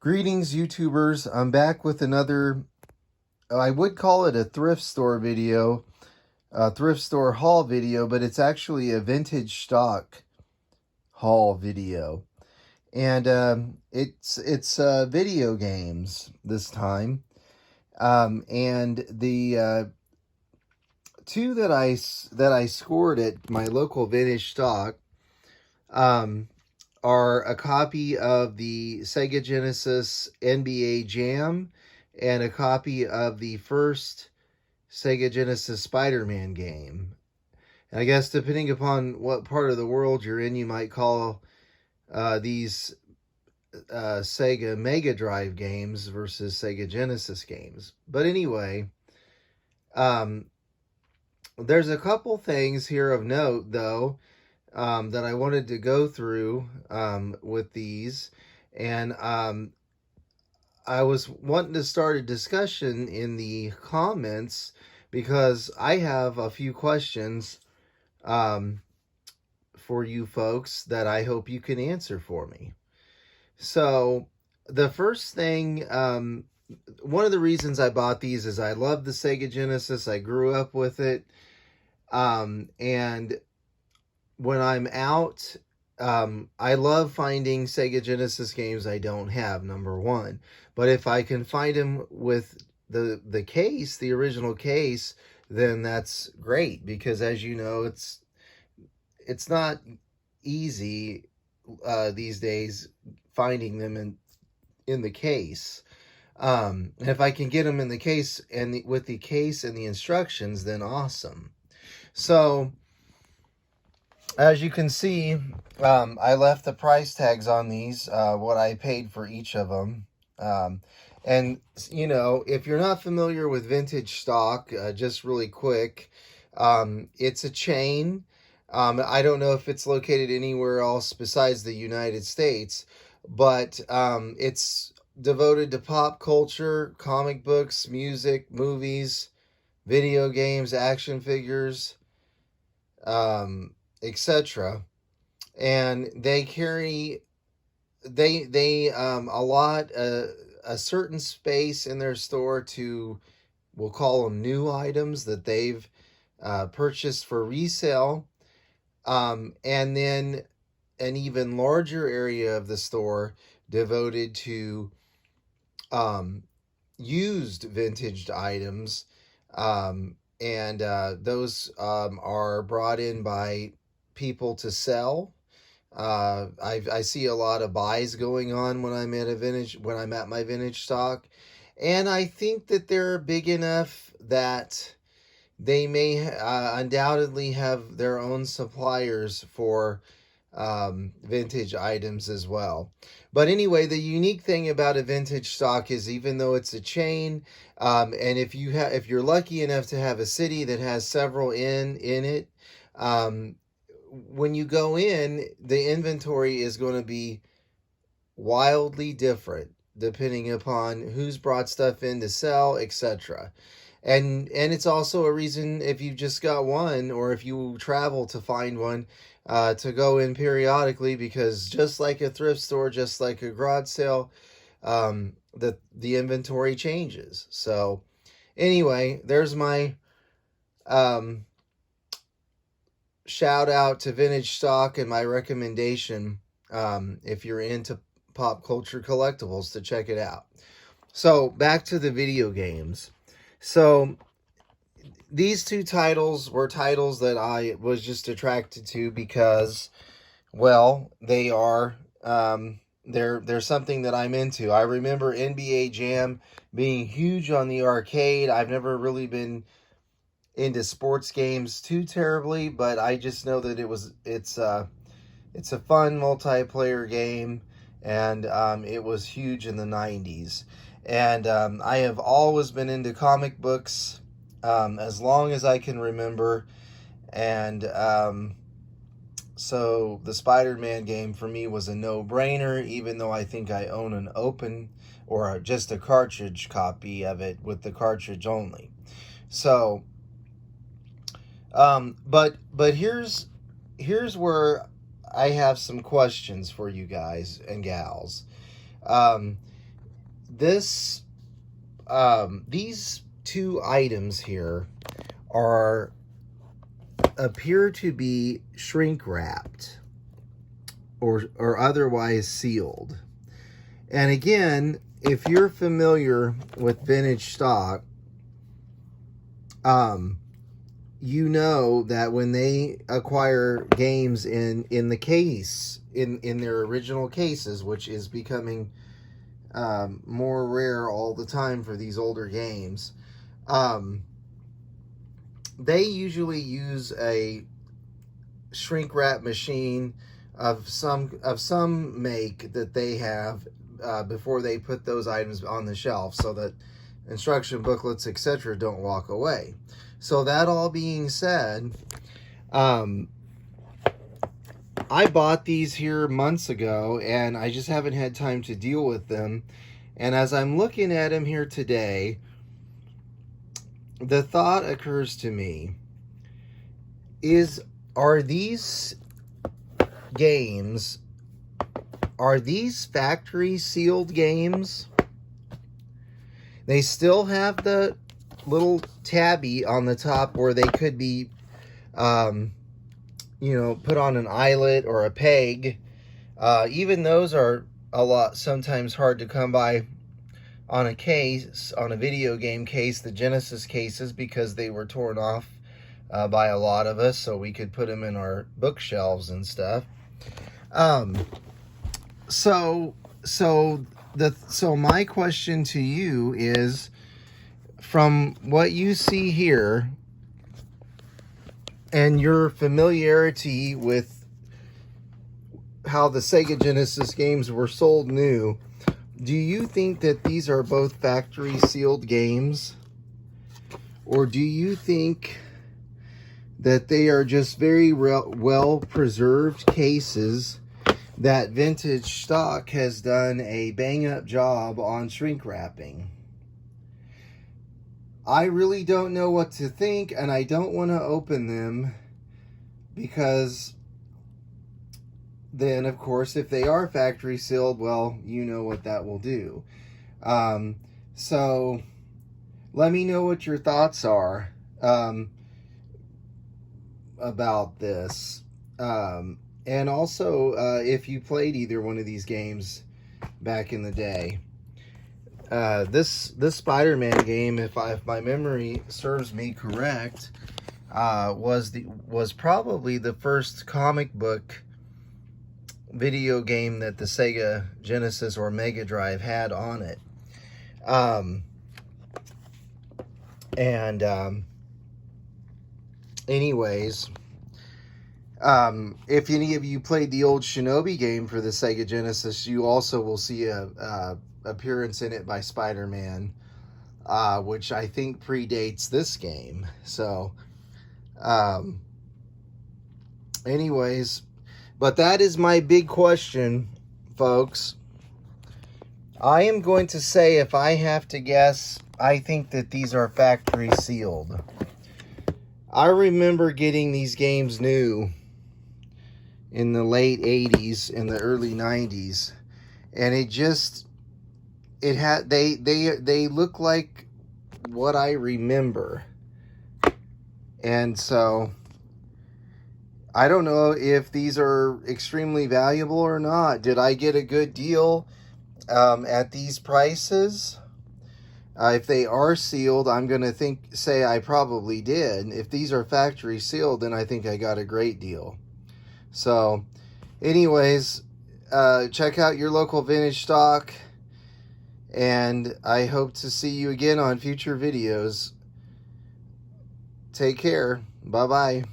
Greetings, YouTubers. I'm back with another, I would call it a thrift store video, a thrift store haul video, but it's actually a vintage stock haul video. And it's video games this time. And the two that I scored at my local vintage stock um, are a copy of the Sega Genesis NBA Jam and a copy of the first Sega Genesis Spider-Man game. And I guess depending upon what part of the world you're in, you might call these Sega Mega Drive games versus Sega Genesis games. But anyway, there's a couple things here of note, though, that I wanted to go through with these. And I was wanting to start a discussion in the comments because I have a few questions for you folks that I hope you can answer for me. So the first thing, one of the reasons I bought these is I love the Sega Genesis. I grew up with it. And when I'm out, I love finding Sega Genesis games I don't have, number one. But if I can find them with the case, the original case, then that's great, because as you know, it's not easy these days finding them in the case. And if I can get them in the case and with the case and the instructions, then awesome. So as you can see, I left the price tags on these, what I paid for each of them. And, you know, if you're not familiar with vintage stock, just really quick, it's a chain. I don't know if it's located anywhere else besides the United States, but it's devoted to pop culture, comic books, music, movies, video games, action figures, etc. And they carry allot a certain space in their store to, we'll call them new items that they've purchased for resale, and then an even larger area of the store devoted to used vintage items, and those are brought in by people to sell. I see a lot of buys going on when I'm at my vintage stock, and I think that they're big enough that they may undoubtedly have their own suppliers for vintage items as well. But anyway, the unique thing about a vintage stock is, even though it's a chain, and if you're lucky enough to have a city that has several in it, when you go in, the inventory is going to be wildly different depending upon who's brought stuff in to sell, etc. And it's also a reason, if you've just got one, or if you travel to find one, to go in periodically, because just like a thrift store, just like a garage sale, the inventory changes. So anyway, there's my shout out to vintage stock and my recommendation, if you're into pop culture collectibles, to check it out. So back to the video games. So these two titles were titles that I was just attracted to because, well, they are they're something that I'm into. I remember NBA Jam being huge on the arcade. I've never really been into sports games too terribly, but I just know that it's a fun multiplayer game, and it was huge in the 90s. And I have always been into comic books, as long as I can remember. And so the Spider-Man game for me was a no-brainer, even though I think I own an open or just a cartridge copy of it with the cartridge only. So, but here's where I have some questions for you guys and gals. this these two items here appear to be shrink wrapped or otherwise sealed. And again, if you're familiar with vintage stock, you know that when they acquire games in the case, in their original cases, which is becoming more rare all the time for these older games, they usually use a shrink wrap machine of some make that they have before they put those items on the shelf, so that instruction booklets, etc., don't walk away. So that all being said, I bought these here months ago, and I just haven't had time to deal with them. And as I'm looking at them here today, the thought occurs to me, are these games, are these factory sealed games? They still have the little tabby on the top where they could be, you know, put on an eyelet or a peg. Even those are sometimes hard to come by on a case, on a video game case, the Genesis cases, because they were torn off by a lot of us, so we could put them in our bookshelves and stuff. So my question to you is, from what you see here and your familiarity with how the Sega Genesis games were sold new, do you think that these are both factory sealed games? Or do you think that they are just very well preserved cases that vintage stock has done a bang up job on shrink wrapping? I really don't know what to think, and I don't want to open them, because then, of course, if they are factory sealed, well, you know what that will do. So let me know what your thoughts are about this. And also, if you played either one of these games back in the day. This Spider-Man game, if my memory serves me correct, was probably the first comic book video game that the Sega Genesis or Mega Drive had on it. Anyways, if any of you played the old Shinobi game for the Sega Genesis, you also will see a appearance in it by Spider-Man, which I think predates this game. So, anyways, but that is my big question, folks. I am going to say, if I have to guess, I think that these are factory sealed. I remember getting these games new in the late 80s and the early 90s, and they look like what I remember. And so I don't know if these are extremely valuable or not. Did I get a good deal at these prices? If they are sealed, I'm going to say I probably did. If these are factory sealed, then I think I got a great deal. So, anyways, check out your local vintage stock, and I hope to see you again on future videos. Take care. Bye-bye.